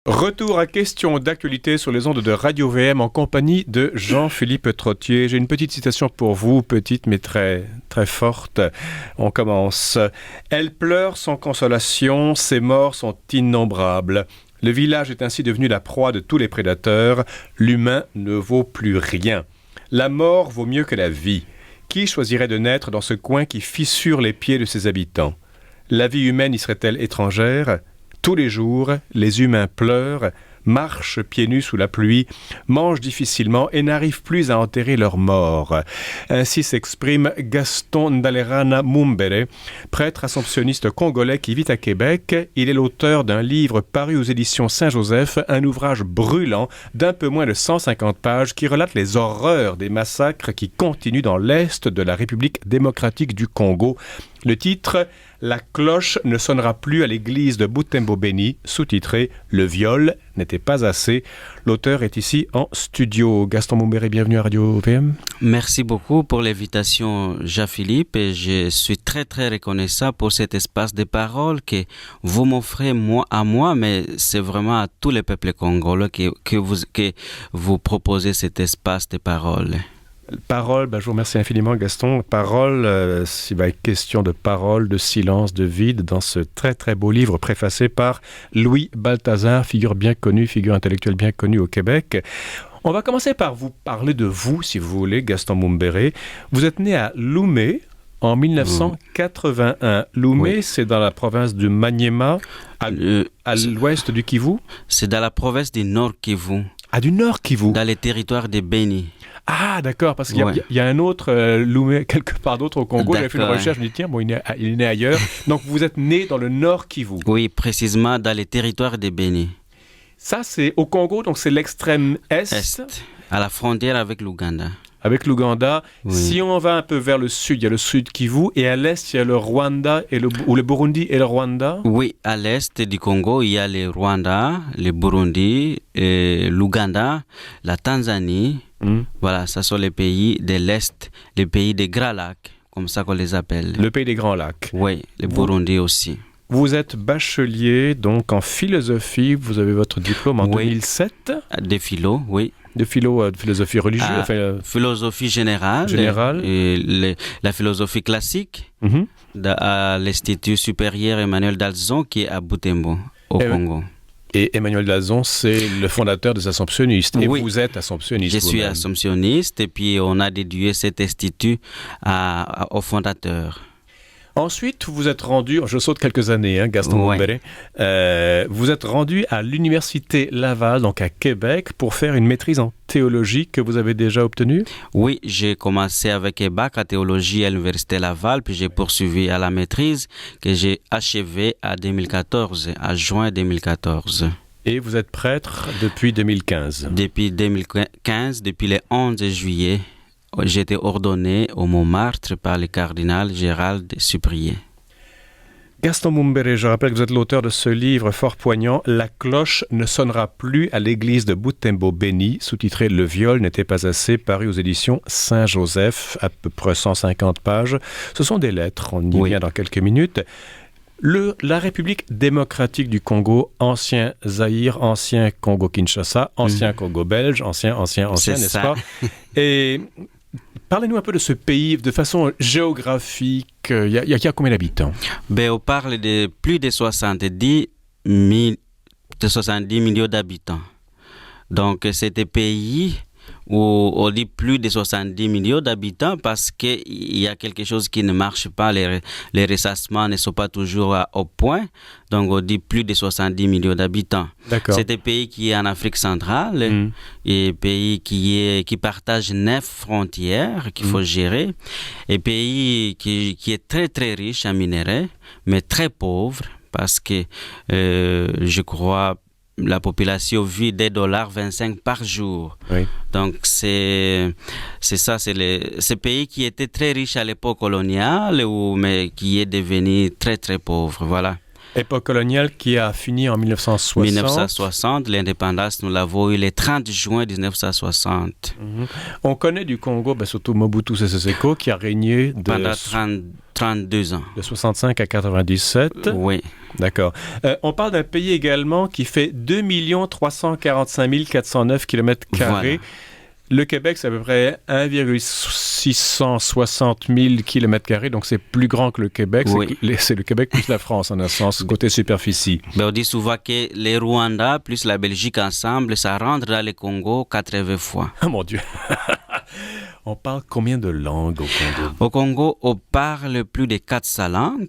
Retour à questions d'actualité sur les ondes de Radio VM en compagnie de Jean-Philippe Trottier. J'ai une petite citation pour vous, petite mais très, très forte. On commence. « Elle pleure sans consolation, ses morts sont innombrables. Le village est ainsi devenu la proie de tous les prédateurs. L'humain ne vaut plus rien. La mort vaut mieux que la vie. Qui choisirait de naître dans ce coin qui fissure les pieds de ses habitants? La vie humaine y serait-elle étrangère? Tous les jours, les humains pleurent, marchent pieds nus sous la pluie, mangent difficilement et n'arrivent plus à enterrer leurs morts. » Ainsi s'exprime Gaston Ndalerana Mumbere, prêtre assomptionniste congolais qui vit à Québec. Il est l'auteur d'un livre paru aux éditions Saint-Joseph, un ouvrage brûlant d'un peu moins de 150 pages qui relate les horreurs des massacres qui continuent dans l'est de la République démocratique du Congo. Le titre « La cloche ne sonnera plus à l'église de Butembo-Beni », sous-titré « Le viol n'était pas assez ». L'auteur est ici en studio. Gaston Mumbere, bienvenue à Radio VM. Merci beaucoup pour l'invitation, Jean-Philippe, et je suis très très reconnaissant pour cet espace de parole que vous m'offrez à moi, mais c'est vraiment à tous les peuples congolais que vous proposez cet espace de parole. Parole, je vous remercie infiniment Gaston. Parole, s'il va être question de parole, de silence, de vide, dans ce très très beau livre préfacé par Louis Balthazar, figure intellectuelle bien connue au Québec. On va commencer par vous parler de vous, si vous voulez, Gaston Mumbere. Vous êtes né à Lomé en 1981. Lomé, oui. C'est dans la province du Maniema, à l'ouest du Kivu? C'est dans la province du Nord Kivu. Ah, du Nord Kivu? Dans les territoires de Beni. Ah, d'accord, parce qu'il y a un autre Lomé quelque part d'autre au Congo. J'avais fait une recherche, je me dis, tiens, bon, il est né ailleurs. Donc, vous êtes né dans le Nord Kivu. Oui, précisément dans les territoires de Beni. Ça, c'est au Congo, donc c'est l'extrême est. À la frontière avec l'Ouganda. Avec l'Ouganda. Oui. Si on va un peu vers le sud, il y a le sud Kivu, et à l'est, il y a le Rwanda, ou le Burundi et le Rwanda. Oui, à l'est du Congo, il y a le Rwanda, le Burundi, l'Ouganda, la Tanzanie. Voilà, ça sont les pays de l'est, les pays des Grands Lacs, comme ça qu'on les appelle. Le pays des Grands Lacs. Oui, le Burundi aussi. Vous êtes bachelier, donc en philosophie, vous avez votre diplôme en 2007. De philo, oui. De philosophie religieuse. Philosophie générale. Et la philosophie classique à l'Institut supérieur Emmanuel Dalzon qui est à Butembo, au Congo. Et Emmanuel Dalzon, c'est le fondateur des Assomptionnistes. Et oui. Vous êtes assomptionniste. Je suis assomptionniste et puis on a dédié cet institut au fondateur. Ensuite, vous êtes rendu, je saute quelques années, Gaston Mumbere, vous êtes rendu à l'Université Laval, donc à Québec, pour faire une maîtrise en théologie que vous avez déjà obtenue? Oui, j'ai commencé avec un bac en théologie à l'Université Laval, puis j'ai poursuivi à la maîtrise que j'ai achevée à juin 2014. Et vous êtes prêtre depuis 2015? Depuis 2015, depuis le 11 juillet. J'ai été ordonné au Montmartre par le cardinal Gérald Cyprien. Gaston Mumbere, je rappelle que vous êtes l'auteur de ce livre fort poignant, « La cloche ne sonnera plus à l'église de Butembo-Beni », sous-titré « Le viol n'était pas assez », paru aux éditions Saint-Joseph, à peu près 150 pages. Ce sont des lettres, on y vient dans quelques minutes. La République démocratique du Congo, ancien Zaïre, ancien Congo-Kinshasa, ancien Congo belge, ancien, n'est-ce pas? Et parlez-nous un peu de ce pays de façon géographique. Il y a combien d'habitants? On parle de plus de 70 millions d'habitants. Donc, c'est un pays où on dit plus de 70 millions d'habitants parce qu'il y a quelque chose qui ne marche pas. Les ressassements ne sont pas toujours au point. Donc, on dit plus de 70 millions d'habitants. D'accord. C'est un pays qui est en Afrique centrale et un pays qui partage 9 frontières qu'il faut gérer. Un pays qui est très, très riche en minerais, mais très pauvre parce que, je crois, la population vit $25 par jour. Oui. Donc, c'est ça, c'est ce pays qui était très riche à l'époque coloniale, mais qui est devenu très, très pauvre. Voilà. Époque coloniale qui a fini en 1960. 1960, l'indépendance, nous l'avons eu le 30 juin 1960. On connaît du Congo, surtout Mobutu Sese Seko, qui a régné pendant 32 ans. De 65 à 97. Oui. D'accord. On parle d'un pays également qui fait 2 345 409 km². Voilà. Le Québec, c'est à peu près 1,660 000 km², donc c'est plus grand que le Québec. Oui. C'est le Québec plus la France, en un sens, côté superficie. Ben, on dit souvent que les Rwanda plus la Belgique ensemble, ça rentre dans le Congo 80 fois. Oh mon Dieu! On parle combien de langues au Congo? Au Congo, on parle plus de 400 langues.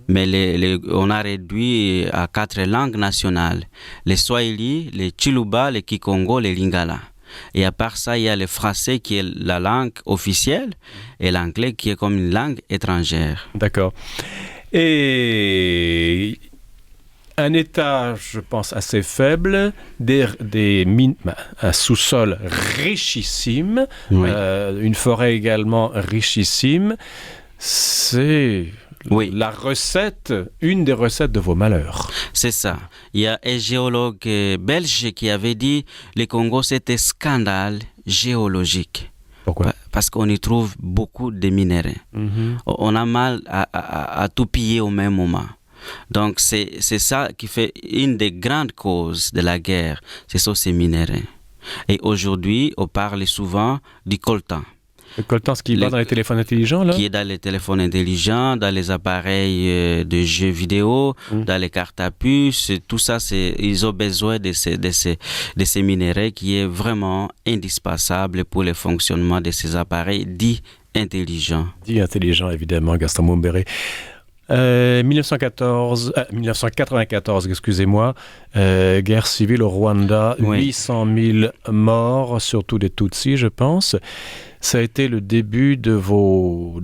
Mais on a réduit à 4 langues nationales. Les Swahili, les Chiluba, les Kikongo, les Lingala. Et à part ça, il y a le français qui est la langue officielle et l'anglais qui est comme une langue étrangère. D'accord. Et un état, je pense, assez faible, des mines, un sous-sol richissime, Oui. Une forêt également richissime. C'est... Oui. La recette, une des recettes de vos malheurs. C'est ça. Il y a un géologue belge qui avait dit le Congo, c'est un scandale géologique. Pourquoi? Parce qu'on y trouve beaucoup de minéraux. Mm-hmm. On a mal à tout piller au même moment. Donc, c'est ça qui fait une des grandes causes de la guerre. C'est ça, ces minéraux. Et aujourd'hui, on parle souvent du coltan. Le coltan, ce qui va dans les téléphones intelligents, là? Qui est dans les téléphones intelligents, dans les appareils de jeux vidéo, dans les cartes à puce, tout ça, ils ont besoin de ces minéraux qui est vraiment indispensable pour le fonctionnement de ces appareils dits intelligents. Dits intelligents, évidemment, Gaston Mumbere. 1994, excusez-moi, guerre civile au Rwanda, Oui. 800 000 morts, surtout des Tutsis, je pense. Ça a été le début de vos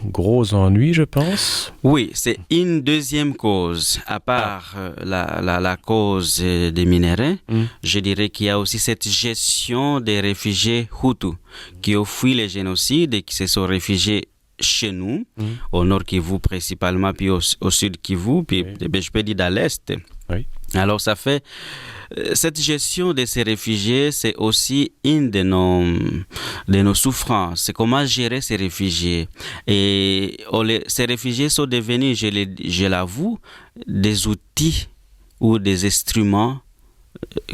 gros ennuis, je pense. Oui, c'est une deuxième cause. À part la cause des minéraux, je dirais qu'il y a aussi cette gestion des réfugiés Hutus qui ont fui le génocide et qui se sont réfugiés chez nous, au nord Kivu principalement, puis au sud Kivu, puis je peux dire dans l'est. Oui. Alors ça fait... Cette gestion de ces réfugiés, c'est aussi une de nos souffrances. C'est comment gérer ces réfugiés. Et ces réfugiés sont devenus, je l'avoue, des outils ou des instruments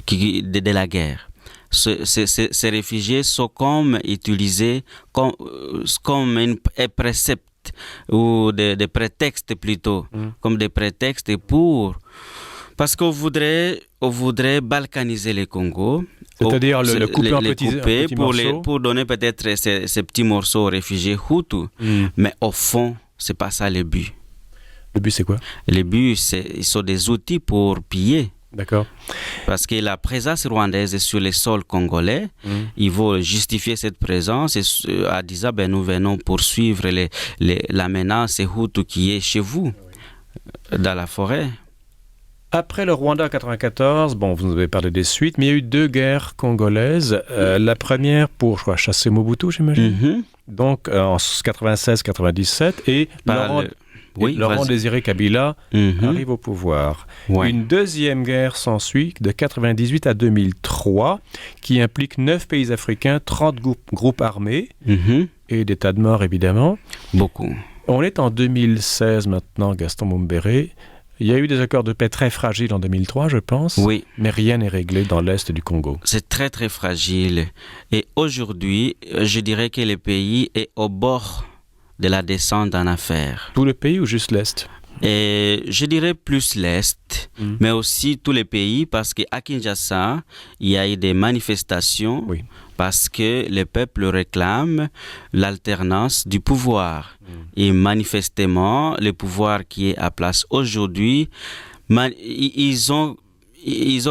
de la guerre. Ces réfugiés sont comme utilisés comme un précepte ou des prétextes plutôt, comme des prétextes parce qu'on voudrait balkaniser le Congo. C'est-à-dire le couper en petits morceaux. Pour donner peut-être ces petits morceaux aux réfugiés Hutus. Mais au fond, c'est pas ça le but. Le but, c'est quoi? Le but, ils sont des outils pour piller. D'accord. Parce que la présence rwandaise sur le sol congolais, il faut justifier cette présence en disant nous venons poursuivre la menace Hutu qui est chez vous, dans la forêt. Après le Rwanda en 1994, vous nous avez parlé des suites, mais il y a eu 2 guerres congolaises. La première pour chasser Mobutu, j'imagine. Donc en 96-97, et Laurent Désiré Kabila arrive au pouvoir. Ouais. Une deuxième guerre s'ensuit de 1998 à 2003 qui implique 9 pays africains, 30 groupes armés et des tas de morts évidemment. Beaucoup. On est en 2016 maintenant, Gaston Mumbere. Il y a eu des accords de paix très fragiles en 2003, je pense. Oui. Mais rien n'est réglé dans l'est du Congo. C'est très, très fragile. Et aujourd'hui, je dirais que le pays est au bord de la descente en affaires. Tout le pays ou juste l'est? Et je dirais plus l'Est, mais aussi tous les pays, parce qu'à Kinshasa, il y a eu des manifestations, parce que le peuple réclame l'alternance du pouvoir. Et manifestement, le pouvoir qui est à place aujourd'hui, ils ont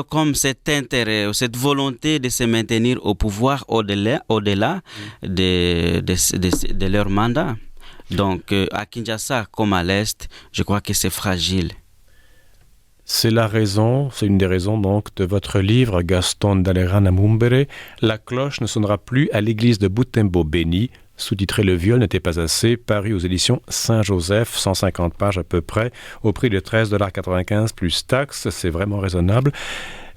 comme cet intérêt, cette volonté de se maintenir au pouvoir au-delà de leur mandat. Donc, à Kinshasa comme à l'Est, je crois que c'est fragile. C'est une des raisons donc de votre livre, Gaston Ndalerana Mumbere. La cloche ne sonnera plus à l'église de Butembo Béni, sous-titré Le viol n'était pas assez, paru aux éditions Saint-Joseph, 150 pages à peu près, au prix de 13,95$ plus taxes. C'est vraiment raisonnable.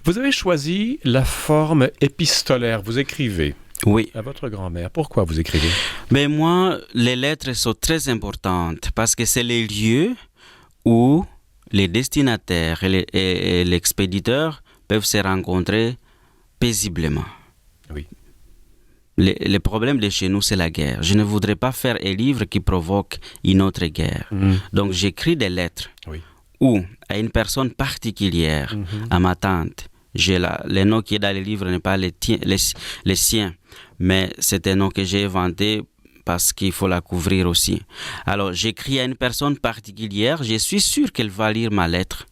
Vous avez choisi la forme épistolaire. Vous écrivez: Oui. À votre grand-mère. Pourquoi vous écrivez? Mais moi, les lettres sont très importantes parce que c'est les lieux où les destinataires et l'expéditeur peuvent se rencontrer paisiblement. Oui. Le problème de chez nous, c'est la guerre. Je ne voudrais pas faire un livre qui provoque une autre guerre. Donc, j'écris des lettres où, à une personne particulière, à ma tante, le nom qui est dans le livre n'est pas les siens, mais c'est un nom que j'ai inventé parce qu'il faut la couvrir aussi. Alors, j'écris à une personne particulière, je suis sûr qu'elle va lire ma lettre.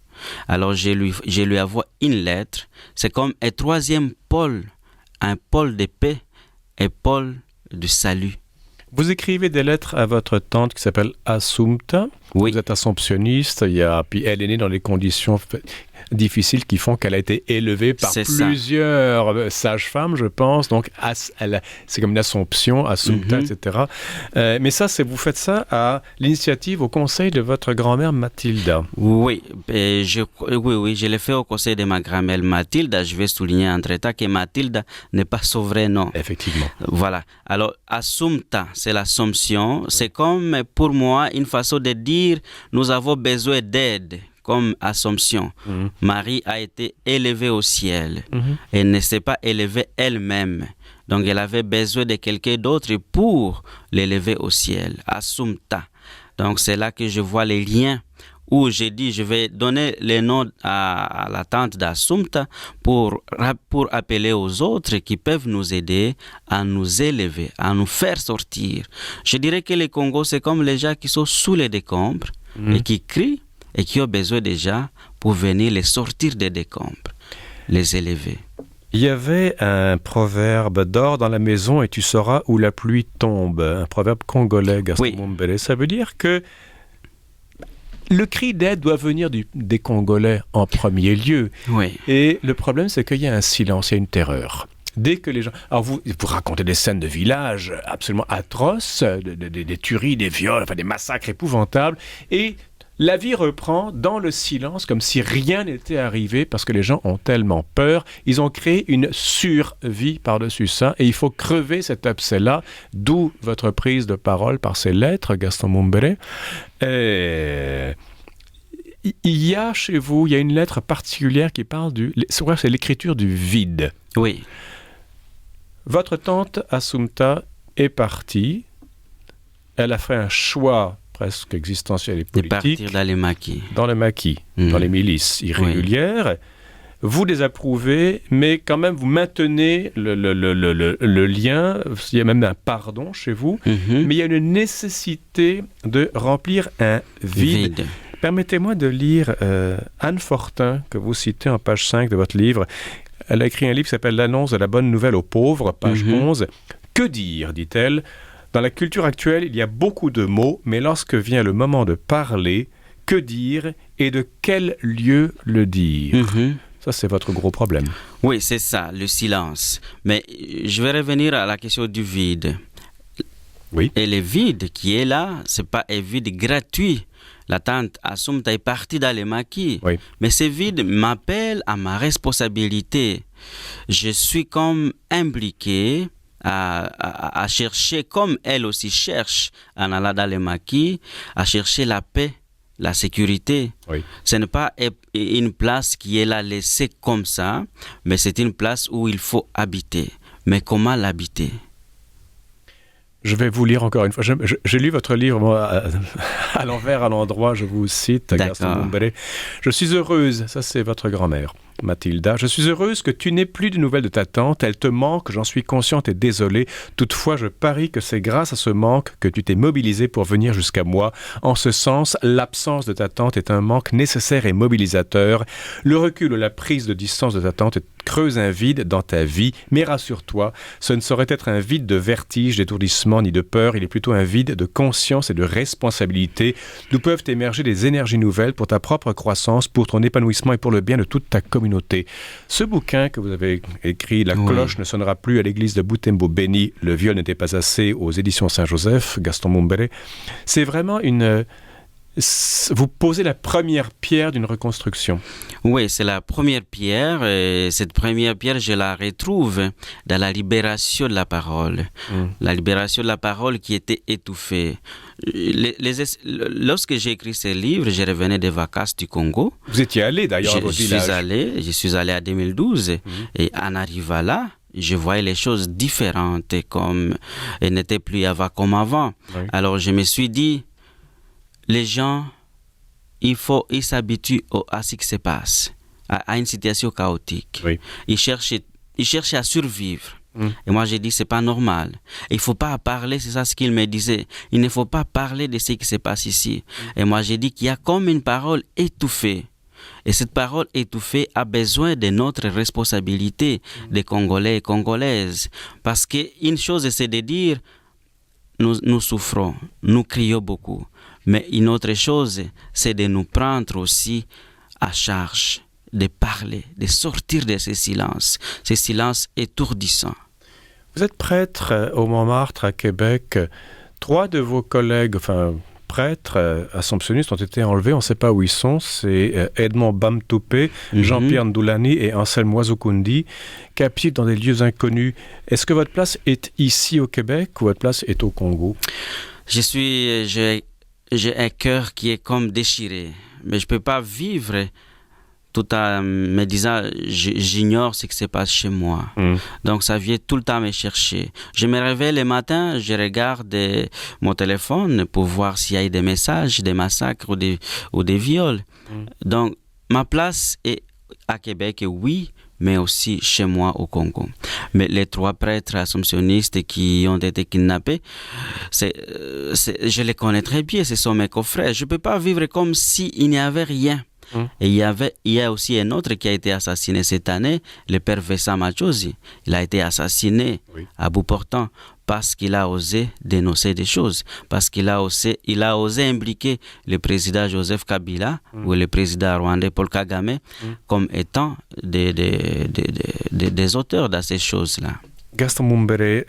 Alors, je lui envoie une lettre. C'est comme un troisième pôle, un pôle de paix, un pôle de salut. Vous écrivez des lettres à votre tante qui s'appelle Assumpta. Oui. Vous êtes assomptionniste, puis elle est née dans des conditions difficiles qui font qu'elle a été élevée par plusieurs sages-femmes, je pense. Donc, c'est comme une assomption, Assumpta, etc. Mais ça, vous faites ça à l'initiative, au conseil de votre grand-mère Mathilda. Oui, je l'ai fait au conseil de ma grand-mère Mathilda. Je vais souligner entre-temps que Mathilda n'est pas son vrai nom. Effectivement. Voilà. Alors, Assumpta, c'est l'assomption. C'est comme, pour moi, une façon de dire nous avons besoin d'aide. Comme Assomption. Marie a été élevée au ciel. Elle ne s'est pas élevée elle-même. Donc, elle avait besoin de quelqu'un d'autre pour l'élever au ciel. Assumpta. Donc, c'est là que je vois les liens où j'ai dit, je vais donner le nom à la tante d'Assumpta pour appeler aux autres qui peuvent nous aider à nous élever, à nous faire sortir. Je dirais que le Congo, c'est comme les gens qui sont sous les décombres et qui crient et qui ont besoin déjà pour venir les sortir des décombres, les élever. Il y avait un proverbe « Dors dans la maison et tu sauras où la pluie tombe ». Un proverbe congolais, Gaston Mumbere. Ça veut dire que le cri d'aide doit venir des Congolais en premier lieu. Oui. Et le problème, c'est qu'il y a un silence, il y a une terreur. Dès que les gens... Alors, vous racontez des scènes de village absolument atroces, des tueries, des viols, enfin des massacres épouvantables, et la vie reprend dans le silence, comme si rien n'était arrivé, parce que les gens ont tellement peur. Ils ont créé une survie par-dessus ça, et il faut crever cet abcès-là, d'où votre prise de parole par ces lettres, Gaston Mumbere. Il y a chez vous, il y a une lettre particulière qui parle c'est l'écriture du vide. Oui. Votre tante Assumpta est partie. Elle a fait un choix presque existentiel et politique. De partir dans les maquis. Dans les maquis, dans les milices irrégulières. Oui. Vous désapprouvez, mais quand même vous maintenez le lien. Il y a même un pardon chez vous. Mais il y a une nécessité de remplir un vide. Permettez-moi de lire Anne Fortin, que vous citez en page 5 de votre livre. Elle a écrit un livre qui s'appelle « L'annonce de la bonne nouvelle aux pauvres », page 11. « Que dire ?» dit-elle. « Dans la culture actuelle, il y a beaucoup de mots, mais lorsque vient le moment de parler, que dire et de quel lieu le dire ?» Ça, c'est votre gros problème. Oui, c'est ça, le silence. Mais je vais revenir à la question du vide. Oui. Et le vide qui est là, ce n'est pas un vide gratuit. La tante Assumpta est partie dans les maquis. Oui. Mais ce vide m'appelle à ma responsabilité. Je suis comme impliqué à chercher, comme elle aussi cherche, en allant dans les maquis, à chercher la paix, la sécurité. Oui. Ce n'est pas une place qui est là laissée comme ça, mais c'est une place où il faut habiter. Mais comment l'habiter ? Je vais vous lire encore une fois. J'ai lu votre livre, moi, à l'envers, à l'endroit, je vous cite, Gaston Mumbere. Je suis heureuse, ça c'est votre grand-mère, Mathilda. Je suis heureuse que tu n'aies plus de nouvelles de ta tante. Elle te manque, j'en suis consciente et désolée. Toutefois, je parie que c'est grâce à ce manque que tu t'es mobilisée pour venir jusqu'à moi. En ce sens, l'absence de ta tante est un manque nécessaire et mobilisateur. Le recul ou la prise de distance de ta tante creuse un vide dans ta vie. Mais rassure-toi, ce ne saurait être un vide de vertige, d'étourdissement ni de peur. Il est plutôt un vide de conscience et de responsabilité, d'où peuvent émerger des énergies nouvelles pour ta propre croissance, pour ton épanouissement et pour le bien de toute ta communauté. Ce bouquin que vous avez écrit, La cloche ne sonnera plus à l'église de Butembo Béni, le viol n'était pas assez, aux éditions Saint-Joseph, Gaston Mumbere, c'est vraiment vous posez la première pierre d'une reconstruction. Oui, c'est la première pierre. Et cette première pierre, je la retrouve dans la libération de la parole. La libération de la parole qui était étouffée. Lorsque j'ai écrit ce livre, je revenais des vacances du Congo. Vous étiez allé d'ailleurs à votre village. Je suis allé en 2012 et en arrivant là, je voyais les choses différentes comme elles n'étaient plus comme avant. Oui. Alors je me suis dit, les gens, ils s'habituent à ce qui se passe, à une situation chaotique. Oui. Ils cherchent à survivre. Et moi, j'ai dit, c'est pas normal. Il faut pas parler, c'est ça ce qu'il me disait. Il ne faut pas parler de ce qui se passe ici. Et moi, j'ai dit qu'il y a comme une parole étouffée. Et cette parole étouffée a besoin de notre responsabilité des Congolais et Congolaises. Parce qu'une chose, c'est de dire, nous souffrons, nous crions beaucoup. Mais une autre chose, c'est de nous prendre aussi à charge, de parler, de sortir de ces silences étourdissants. Vous êtes prêtre au Montmartre à Québec. 3 de vos collègues, prêtres assomptionnistes ont été enlevés. On ne sait pas où ils sont. C'est Edmond Bamtoupé, Jean-Pierre Ndoulani et Anselme Ouazokundi, captifs dans des lieux inconnus. Est-ce que votre place est ici au Québec ou votre place est au Congo? J'ai un cœur qui est comme déchiré, mais je ne peux pas vivre tout en me disant j'ignore ce qui se passe chez moi. Donc ça vient tout le temps me chercher. Je me réveille le matin, je regarde mon téléphone pour voir s'il y a eu des messages, des massacres ou des viols. Donc ma place est à Québec, oui, mais aussi chez moi au Congo. Mais les 3 prêtres assomptionnistes qui ont été kidnappés, je les connais très bien, ce sont mes confrères. Je ne peux pas vivre comme s'il n'y avait rien. Et il y a aussi un autre qui a été assassiné cette année, le père Vessa Machozi. Il a été assassiné à bout portant parce qu'il a osé dénoncer des choses, parce qu'il a osé impliquer le président Joseph Kabila ou le président rwandais Paul Kagame comme étant des auteurs de ces choses-là. Gaston Mumbere,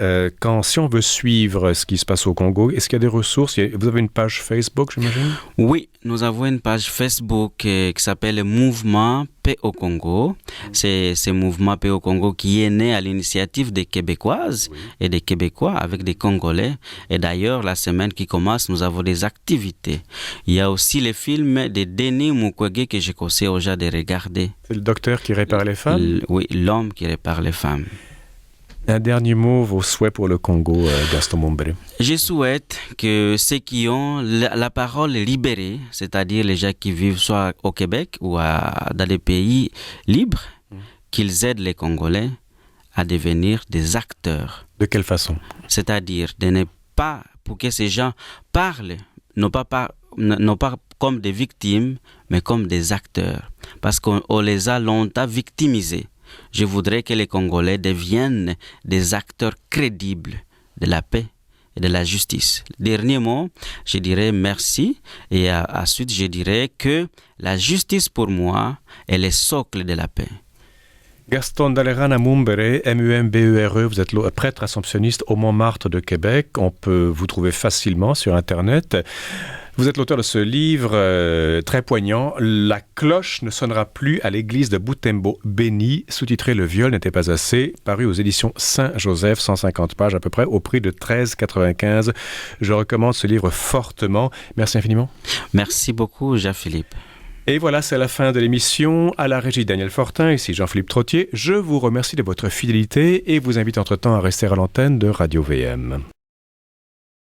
si on veut suivre ce qui se passe au Congo, est-ce qu'il y a des ressources? Vous avez une page Facebook, j'imagine? Oui, nous avons une page Facebook qui s'appelle Mouvement Paix au Congo. C'est ce Mouvement Paix au Congo qui est né à l'initiative des Québécoises et des Québécois avec des Congolais. Et d'ailleurs, la semaine qui commence, nous avons des activités. Il y a aussi le film de Denis Mukwege que je conseille aux gens de regarder. C'est le docteur qui répare les femmes? Oui, l'homme qui répare les femmes. Un dernier mot, vos souhaits pour le Congo, Gaston Mumbere. Je souhaite que ceux qui ont la parole libérée, c'est-à-dire les gens qui vivent soit au Québec ou dans des pays libres, qu'ils aident les Congolais à devenir des acteurs. De quelle façon? C'est-à-dire de ne pas, pour que ces gens parlent, non pas comme des victimes, mais comme des acteurs. Parce qu'on les a longtemps victimisés. Je voudrais que les Congolais deviennent des acteurs crédibles de la paix et de la justice. Dernier mot, je dirais merci et ensuite je dirais que la justice pour moi est le socle de la paix. Gaston Dalerana Mumbere, M-U-M-B-E-R-E, vous êtes prêtre assomptionniste au Montmartre de Québec. On peut vous trouver facilement sur Internet. Vous êtes l'auteur de ce livre très poignant, « La cloche ne sonnera plus à l'église de Butembo Béni », sous-titré « Le viol n'était pas assez », paru aux éditions Saint-Joseph, 150 pages à peu près, au prix de 13,95. Je recommande ce livre fortement. Merci infiniment. Merci beaucoup, Jean-Philippe. Et voilà, c'est la fin de l'émission. À la régie, Daniel Fortin, ici Jean-Philippe Trottier. Je vous remercie de votre fidélité et vous invite entre-temps à rester à l'antenne de Radio VM.